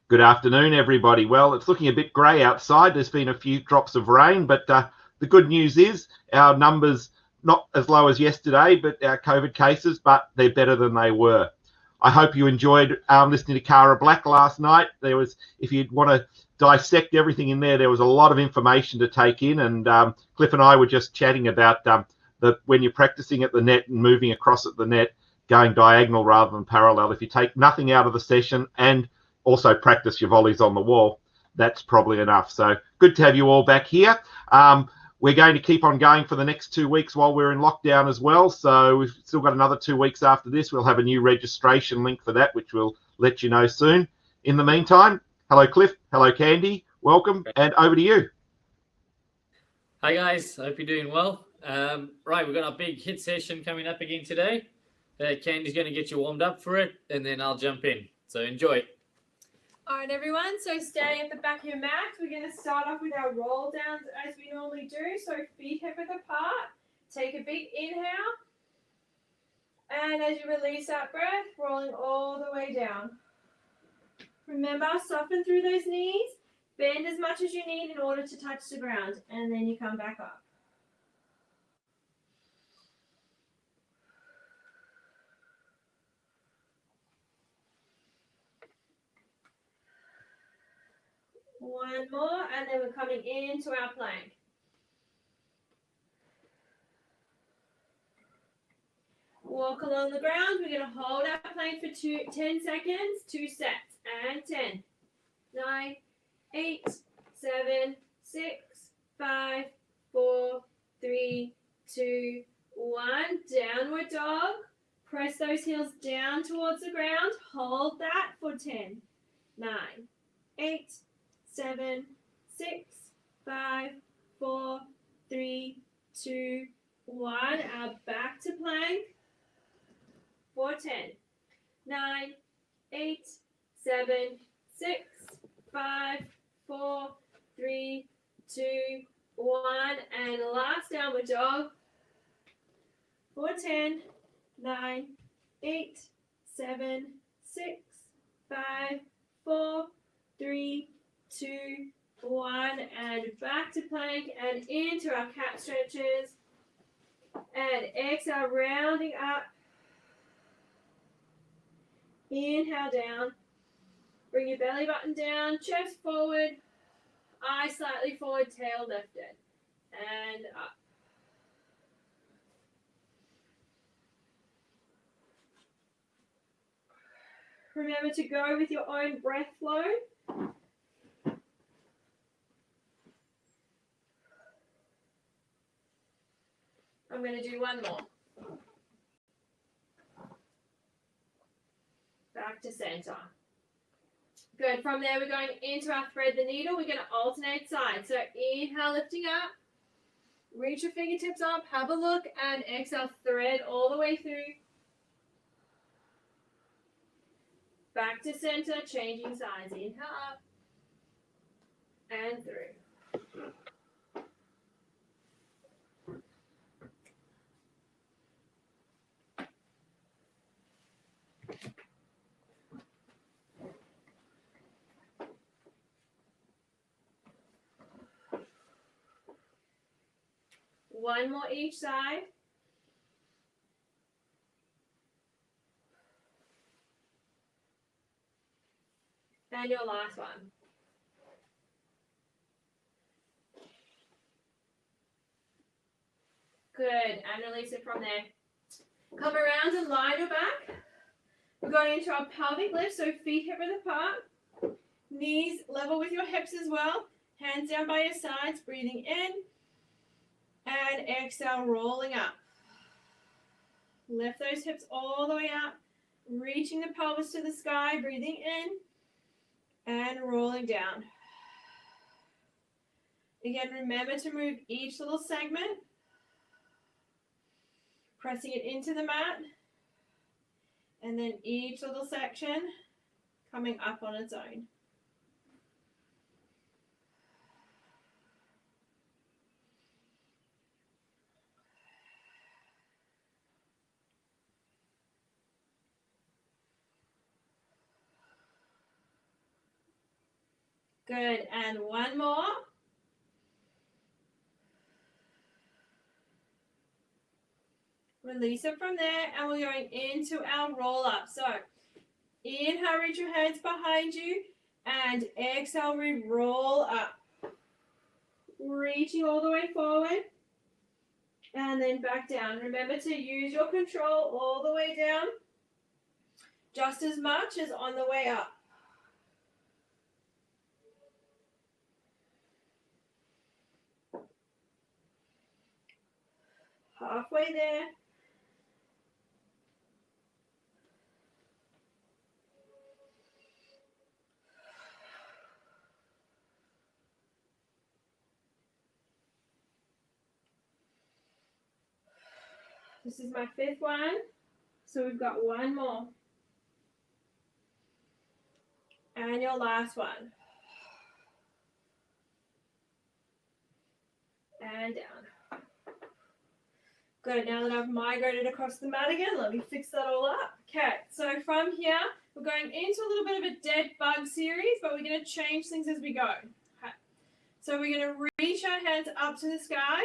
Good afternoon, everybody. Well, it's looking a bit grey outside. There's been a few drops of rain, but the good news is our numbers not as low as yesterday, but our COVID cases, but they're better than they were. I hope you enjoyed listening to Cara Black last night. There was, if you'd want to dissect everything in there, there was a lot of information to take in, and Cliff and I were just chatting about when you're practicing at the net and moving across at the net, going diagonal rather than parallel. If you take nothing out of the session and also practice your volleys on the wall, that's probably enough. So good to have you all back here. We're going to keep on going for the next 2 weeks while we're in lockdown as well. So we've still got another 2 weeks after this. We'll have a new registration link for that, which we'll let you know soon. In the meantime, hello, Cliff. Hello, Kandi. Welcome. And over to you. Hi, guys. Hope you're doing well. Right, we've got our big hit session coming up again today. Kandi's going to get you warmed up for it, and then I'll jump in. So enjoy. All right, everyone, so stay at the back of your mat. We're going to start off with our roll downs as we normally do. So feet hip width apart. Take a big inhale. And as you release that breath, rolling all the way down. Remember, soften through those knees. Bend as much as you need in order to touch the ground. And then you come back up. One more, and then we're coming into our plank. Walk along the ground. We're going to hold our plank for 10 seconds, 2 sets, and 10, 9, 8, 7, 6, 5, 4, 3, 2, 1. Downward dog. Press those heels down towards the ground. Hold that for 10, 9, 8, 7, 6, 5, 4, 3, 2, 1. Back to plank for 10, 9, 8, 7, 6, 5, 4, 3, 2, 1. And last downward dog for 10, 9, 8, 7, 6, 5, 4, 3, 2, 1, and back to plank and into our cat stretches. And exhale, rounding up. Inhale down. Bring your belly button down, chest forward, eyes slightly forward, tail lifted, and up. Remember to go with your own breath flow. I'm going to do one more. Back to center. Good. From there, we're going into our thread the needle. We're going to alternate sides. So inhale, lifting up. Reach your fingertips up. Have a look. And exhale, thread all the way through. Back to center, changing sides. Inhale up. And through. One more each side. And your last one. Good. And release it from there. Come around and lie your back. We're going into our pelvic lift, so feet hip width apart. Knees level with your hips as well. Hands down by your sides, breathing in. And exhale, rolling up. Lift those hips all the way up. Reaching the pelvis to the sky, breathing in. And rolling down. Again, remember to move each little segment. Pressing it into the mat. And then each little section coming up on its own. Good. And one more. Release it from there, and we're going into our roll up. So inhale, reach your hands behind you, and exhale, we roll up. Reaching all the way forward, and then back down. Remember to use your control all the way down, just as much as on the way up. Halfway there. This is my 5th one, so we've got one more. And your last one. And down. Good, now that I've migrated across the mat again, let me fix that all up. Okay, so from here, we're going into a little bit of a dead bug series, but we're going to change things as we go. Okay. So we're going to reach our hands up to the sky,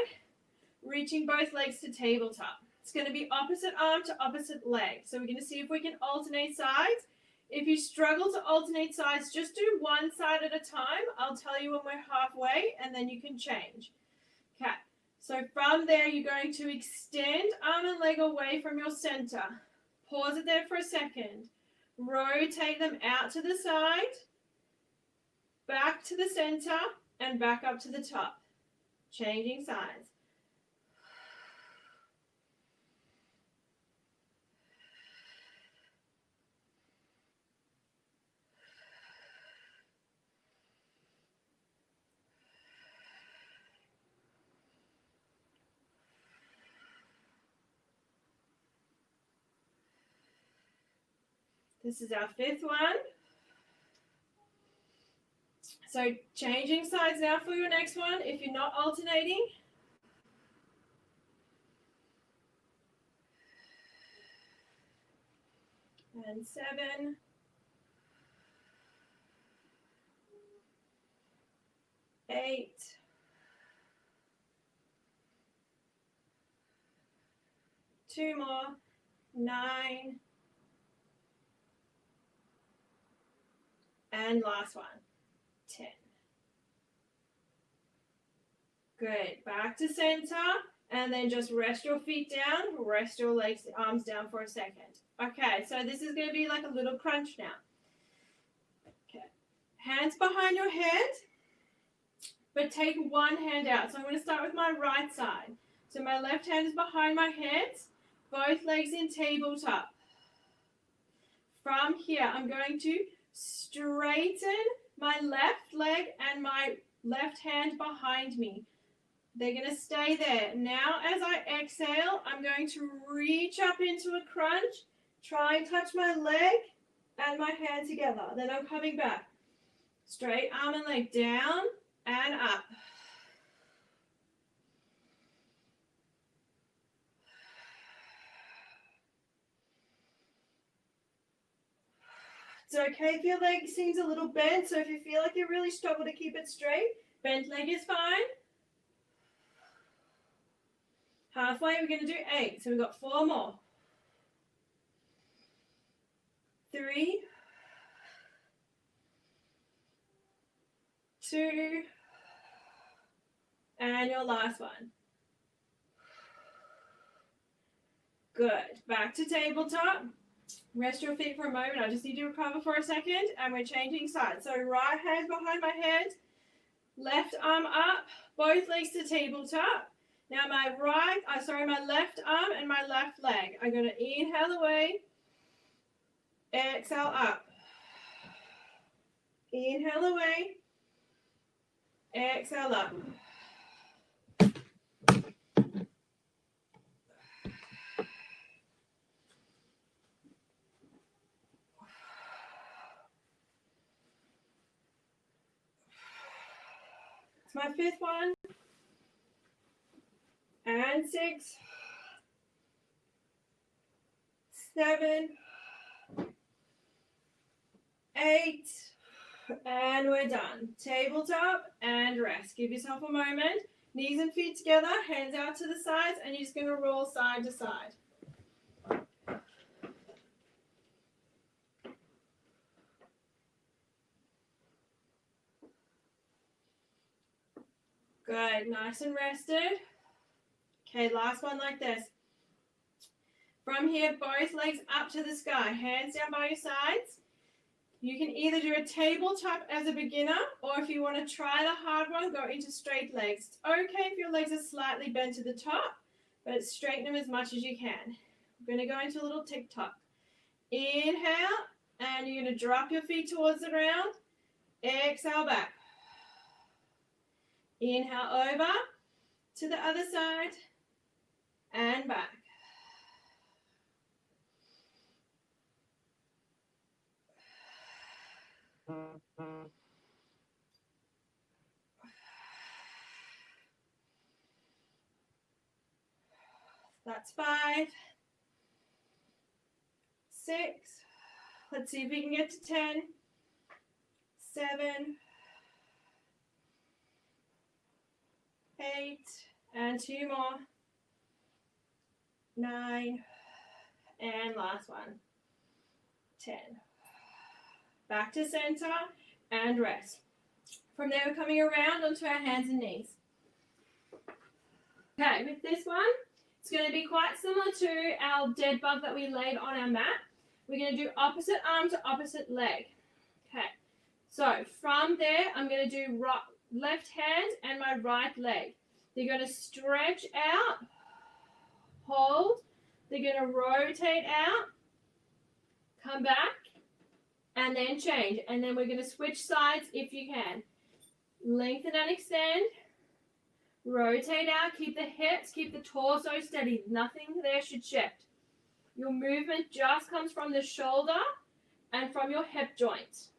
reaching both legs to tabletop. It's going to be opposite arm to opposite leg. So we're going to see if we can alternate sides. If you struggle to alternate sides, just do one side at a time. I'll tell you when we're halfway, and then you can change. Okay, so from there, you're going to extend arm and leg away from your center. Pause it there for a second. Rotate them out to the side, back to the center, and back up to the top. Changing sides. This is our 5th one. So changing sides now for your next one if you're not alternating. And 7. 8. 2 more. 9. And last one, 10. Good. Back to center, and then just rest your feet down, rest your legs, arms down for a second. Okay, so this is going to be like a little crunch now. Okay. Hands behind your head, but take one hand out. So I'm going to start with my right side. So my left hand is behind my head, both legs in tabletop. From here, I'm going to straighten my left leg and my left hand behind me. They're going to stay there. Now, as I exhale, I'm going to reach up into a crunch, try and touch my leg and my hand together. Then I'm coming back. Straight arm and leg down and up. It's okay if your leg seems a little bent, so if you feel like you really struggle to keep it straight, bent leg is fine. Halfway, we're going to do 8. So we've got 4 more. 3, 2, and your last one. Good. Back to tabletop. Rest your feet for a moment. I just need to recover for a second, and we're changing sides. So right hand behind my head, left arm up, both legs to tabletop. Now my left arm and my left leg. I'm going to inhale away, exhale up. Inhale away, exhale up. It's my 5th one. And 6, 7, 8, And we're done. Tabletop and rest. Give yourself a moment. Knees and feet together, hands out to the sides, and you're just going to roll side to side. Good, nice and rested. Okay, last one like this. From here, both legs up to the sky, hands down by your sides. You can either do a tabletop as a beginner, or if you want to try the hard one, go into straight legs. It's okay if your legs are slightly bent to the top, but straighten them as much as you can. We're going to go into a little tick-tock. Inhale, and you're going to drop your feet towards the ground. Exhale back. Inhale over to the other side and back. That's 5, 6. Let's see if we can get to 10, 7, 8, and 2 more, 9, and last one, 10. Back to center and rest. From there, we're coming around onto our hands and knees. Okay, with this one, it's going to be quite similar to our dead bug that we laid on our mat. We're going to do opposite arm to opposite leg. Okay, so from there, I'm going to do left hand and my right leg. They're going to stretch out, hold. They're going to rotate out, come back, and then change. And then we're going to switch sides if you can. Lengthen and extend. Rotate out, keep the hips, keep the torso steady. Nothing there should shift. Your movement just comes from the shoulder and from your hip joints.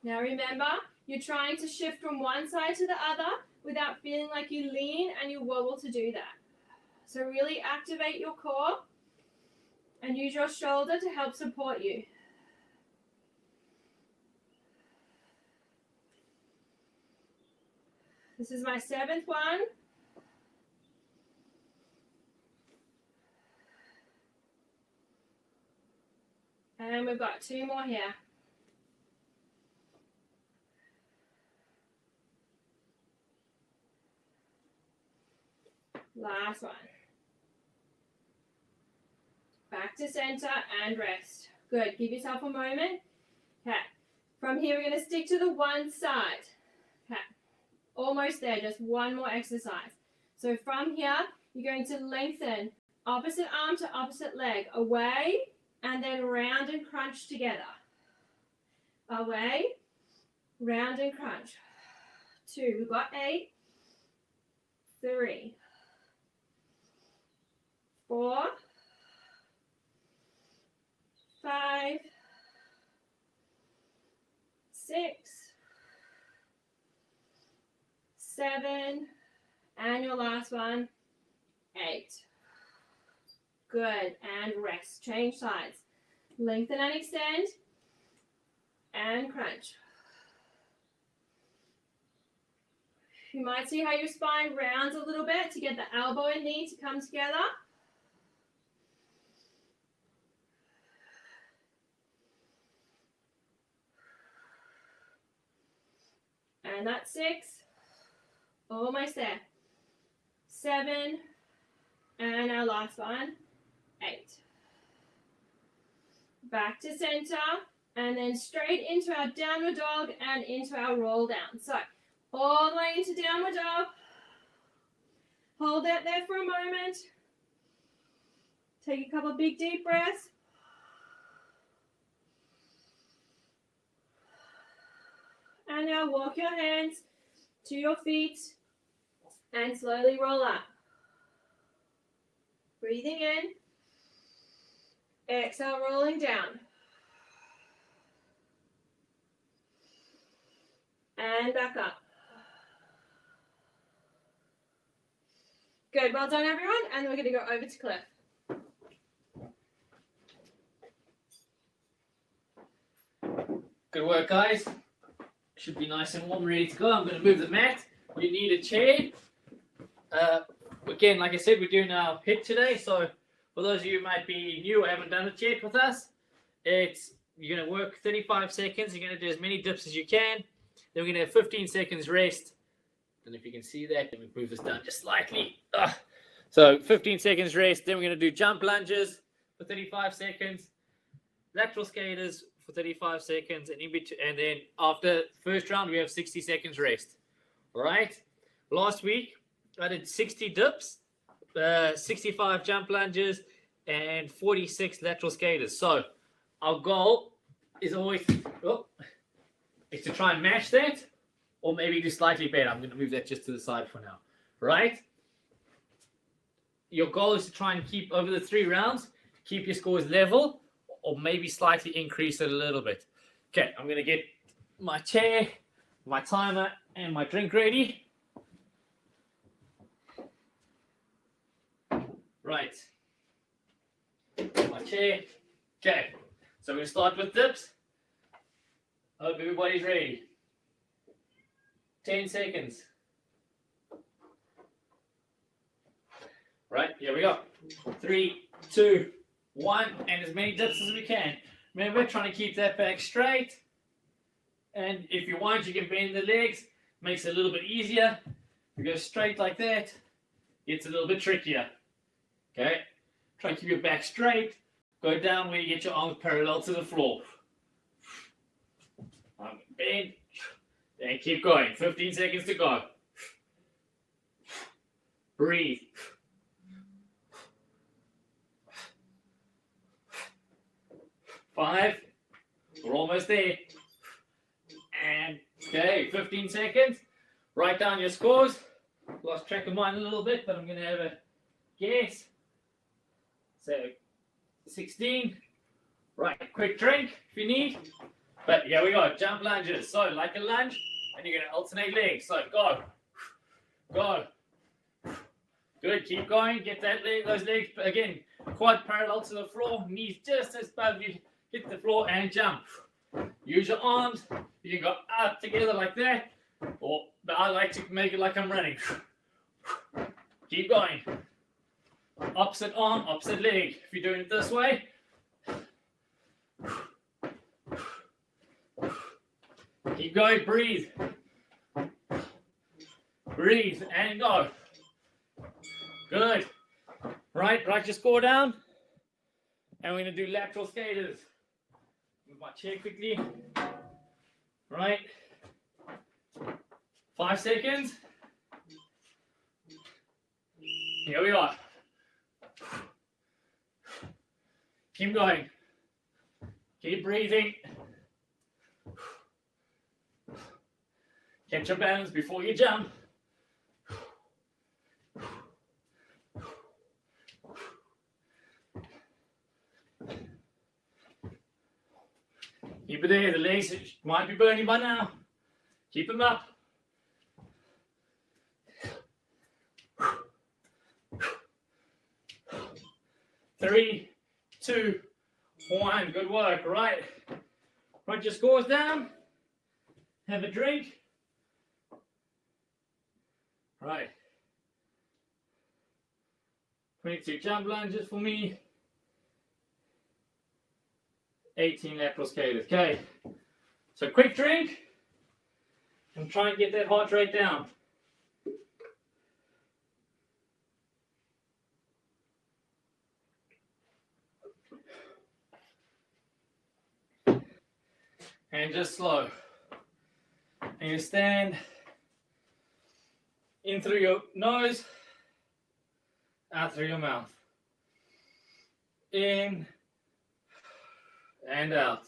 Now remember, you're trying to shift from one side to the other without feeling like you lean and you wobble to do that. So really activate your core and use your shoulder to help support you. This is my 7th one. And we've got 2 more here. Last one. Back to center and rest. Good. Give yourself a moment. Okay. From here, we're going to stick to the one side. Okay. Almost there. Just one more exercise. So from here, you're going to lengthen opposite arm to opposite leg. Away and then round and crunch together. Away, round and crunch. 2. We've got 8. 3. 4. 5, 6, 7, and your last one, 8. Good, and rest. Change sides. Lengthen and extend, and crunch. You might see how your spine rounds a little bit to get the elbow and knee to come together. And that's 6. Almost there. 7. And our last one, 8. Back to center. And then straight into our downward dog and into our roll down. So, all the way into downward dog. Hold that there for a moment. Take a couple of big deep breaths. And now walk your hands to your feet and slowly roll up. Breathing in. Exhale, rolling down. And back up. Good. Well done, everyone. And we're going to go over to Cliff. Good work, guys. Should be nice and warm, ready to go. I'm going to move the mat. You need a chair. Again, like I said, we're doing our hit today. So for those of you who might be new or haven't done it yet with us, you're going to work 35 seconds. You're going to do as many dips as you can. Then we're going to have 15 seconds rest. I don't know if you can see that. Let me move this down just slightly. So 15 seconds rest. Then we're going to do jump lunges for 35 seconds. Lateral skaters for 35 seconds. And then after the first round, we have 60 seconds rest. All right. Last week, I did 60 dips, 65 jump lunges, and 46 lateral skaters. So our goal is always is to try and match that, or maybe do slightly better. I'm going to move that just to the side for now. Right? Your goal is to try and keep over the 3 rounds, keep your scores level, or maybe slightly increase it a little bit. Okay, I'm going to get my chair, my timer, and my drink ready. Right. My chair. Okay. So we're going to start with dips. Hope everybody's ready. 10 seconds. Right, here we go. 3, 2, 1, and as many dips as we can. Remember, trying to keep that back straight. And if you want, you can bend the legs. Makes it a little bit easier. If you go straight like that, it's a little bit trickier. Okay, try and keep your back straight. Go down where you get your arms parallel to the floor. Bend, and keep going. 15 seconds to go. Breathe. Five. We're almost there. And okay, 15 seconds. Write down your scores. Lost track of mine a little bit, but I'm going to have a guess. So 16. Right, quick drink if you need. But here we go, jump lunges. So like a lunge, and you're going to alternate legs. So go, go. Good, keep going. Get that leg, those legs again, quad parallel to the floor, knees just as above you hit the floor, and jump. Use your arms. You can go up together like that, but I like to make it like I'm running. Keep going. Opposite arm, opposite leg. If you're doing it this way, keep going, breathe. Breathe and go. Good. Right, write your score down. And we're going to do lateral skaters. Move my chair quickly. Right. 5 seconds. Here we are. Keep going. Keep breathing. Catch your balance before you jump. Keep it there. The legs might be burning by now. Keep them up. Three, 2, 1. Good work. Right. Write your scores down. Have a drink. Right. 22 jump lunges for me. 18 lateral skaters. Okay. So quick drink. And try and get that heart rate down. And just slow. And you stand in through your nose, out through your mouth. In and out.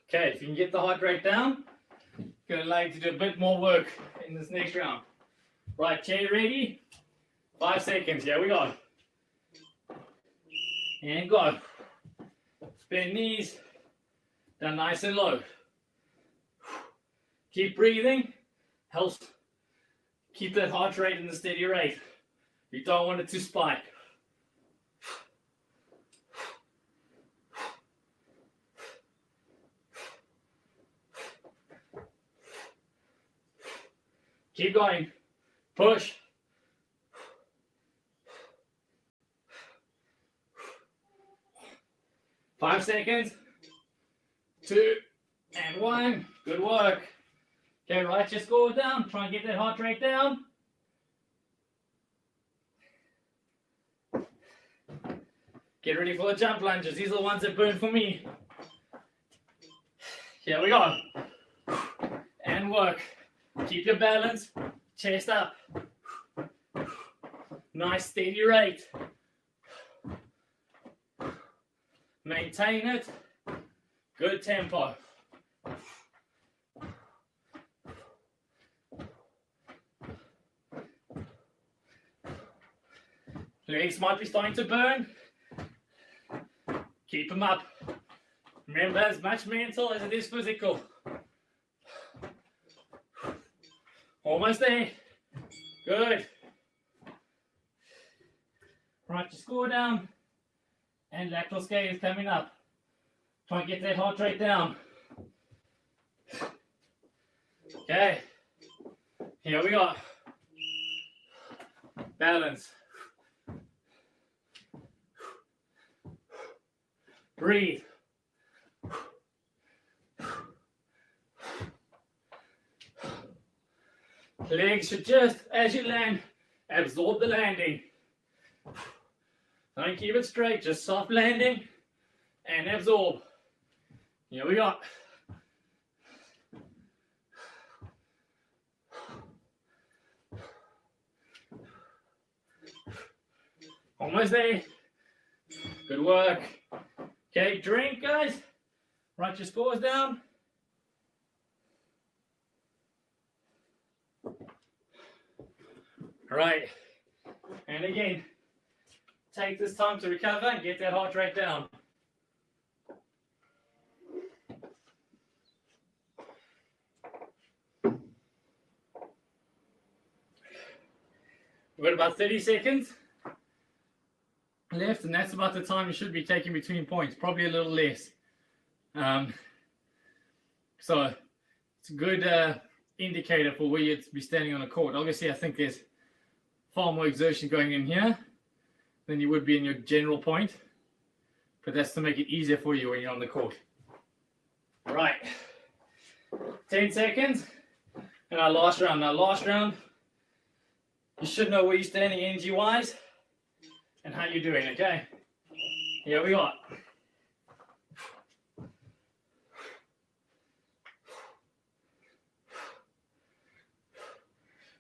Okay, if you can get the heart rate down, going to allow you to do a bit more work in this next round. Right, chair ready. 5 seconds. Here we go. And go. Bend knees, down nice and low. Keep breathing, helps Keep that heart rate in the steady rate. You don't want it to spike. Keep going. Push. Five seconds. 2 and 1. Good work. Okay, write your score down. Try and get that heart rate down. Get ready for the jump lunges. These are the ones that burn for me. Here we go. And work. Keep your balance. Chest up. Nice steady rate. Maintain it. Good tempo. Legs might be starting to burn. Keep them up. Remember, as much mental as it is physical. Almost there. Good. Write your score down. And lateral skate is coming up. Try and get that heart rate down. Okay. Here we go. Balance. Breathe. Legs should just, as you land, absorb the landing. Don't keep it straight, just soft landing and absorb. Here we go. Almost there. Good work. Okay, drink, guys. Write your scores down. All right. And again, take this time to recover and get that heart rate down. We've got about 30 seconds left, and that's about the time you should be taking between points, probably a little less. So it's a good indicator for where you'd be standing on a court. Obviously, I think there's far more exertion going in here than you would be in your general point, but that's to make it easier for you when you're on the court. All right, 10 seconds, and our last round. Now, last round, you should know where you're standing energy-wise and how you're doing, okay? Here we go.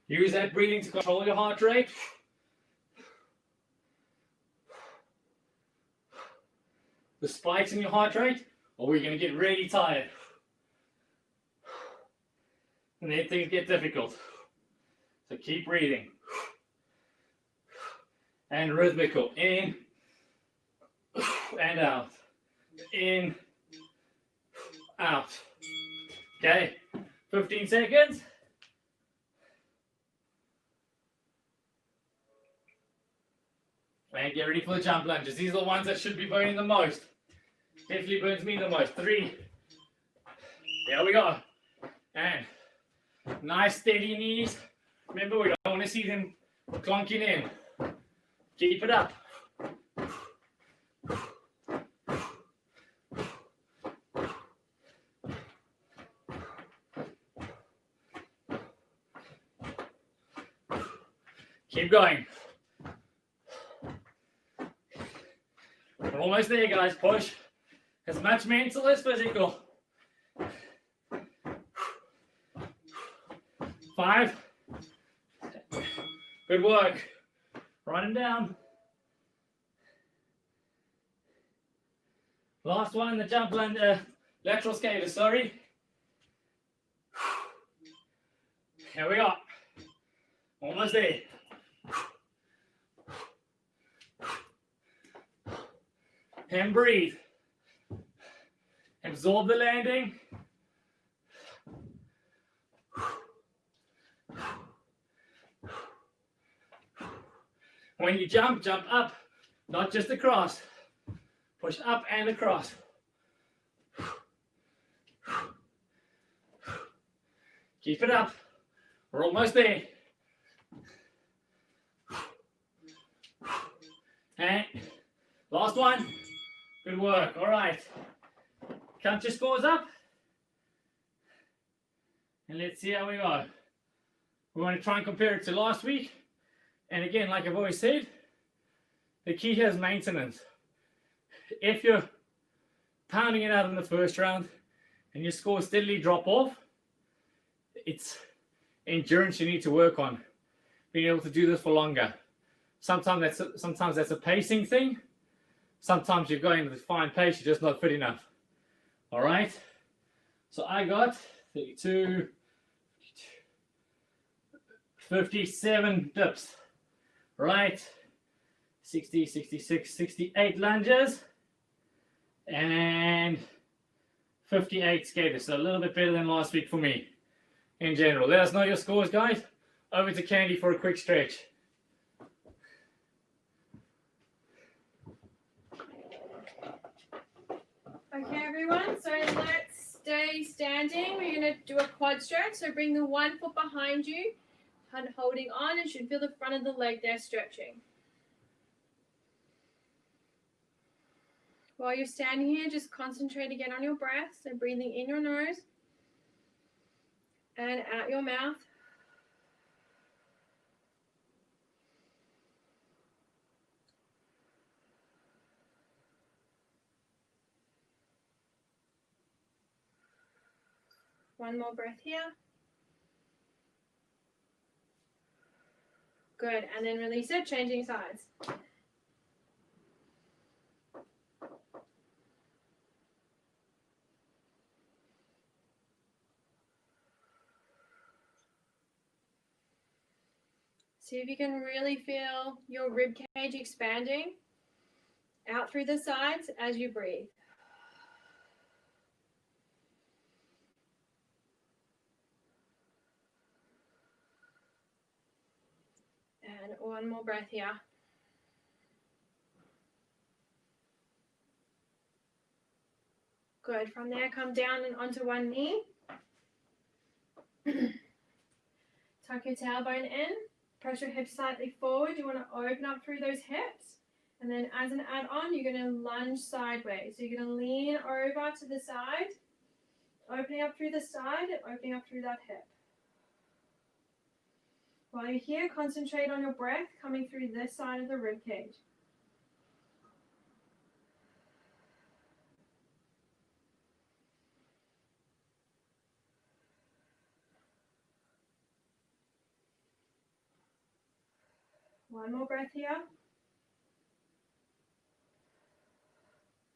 Use that breathing to control your heart rate. The spikes in your heart rate, or we're going to get really tired. And then things get difficult. So keep breathing. And rhythmical. In and out. In, out. Okay, 15 seconds. And get ready for the jump lunges. These are the ones that should be burning the most. Definitely burns me the most. 3. There we go. And nice steady knees. Remember, we don't want to see them clunking in. Keep it up. Keep going. We're almost there, guys. Push. As much mental as physical. 5. Good work. Write them down. Last one, the jump lateral skater, sorry. Here we go. Almost there. And breathe. Absorb the landing. When you jump, jump up, not just across. Push up and across. Keep it up. We're almost there. And last one. Good work. All right. Count your scores up. And let's see how we go. We want to try and compare it to last week. And again, like I've always said, the key here is maintenance. If you're pounding it out in the first round and your scores steadily drop off, it's endurance you need to work on. Being able to do this for longer. Sometimes that's a pacing thing. Sometimes you're going with a fine pace, you're just not fit enough. All right. So I got 32, 57 dips. Right. 60, 66, 68 lunges. And 58 skaters. So a little bit better than last week for me in general. Let us know your scores, guys. Over to Kandi for a quick stretch. Okay, everyone, so let's stay standing. We're going to do a quad stretch. So bring the 1 foot behind you, holding on, and should feel the front of the leg there stretching. While you're standing here, just concentrate again on your breath. So breathing in your nose and out your mouth. One more breath here. Good, and then release it, changing sides. See if you can really feel your rib cage expanding out through the sides as you breathe. And one more breath here. Good. From there, come down and onto one knee. Tuck your tailbone in. Press your hips slightly forward. You want to open up through those hips. And then as an add-on, you're going to lunge sideways. So you're going to lean over to the side, opening up through the side, opening up through that hip. While you're here, concentrate on your breath coming through this side of the rib cage. One more breath here.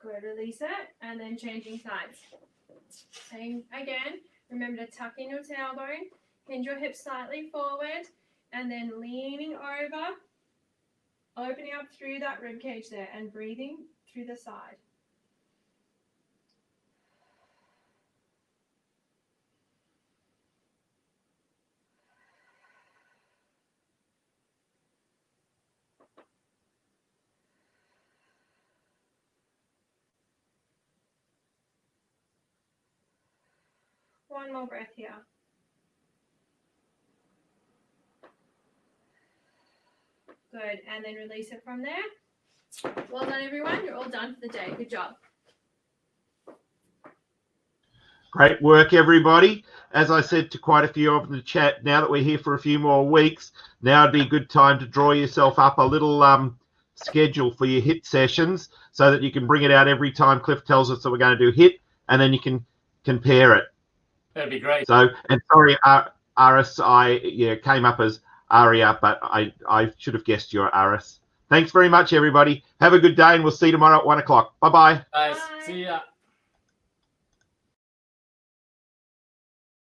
Good, release it, and then changing sides. Same again, remember to tuck in your tailbone, hinge your hips slightly forward, and then leaning over, opening up through that rib cage there, and breathing through the side. One more breath here. Good, and then release it from there. Well done, everyone. You're all done for the day. Good job. Great work, everybody. As I said to quite a few of the chat, now that we're here for a few more weeks, now would be a good time to draw yourself up a little schedule for your HIIT sessions so that you can bring it out every time Cliff tells us that we're going to do HIIT, and then you can compare it. That'd be great. So, and sorry, Aris, came up as Aria, but I should have guessed you're Aris. Thanks very much, everybody. Have a good day, and we'll see you tomorrow at 1 o'clock. Bye-bye. Guys, Bye. see ya.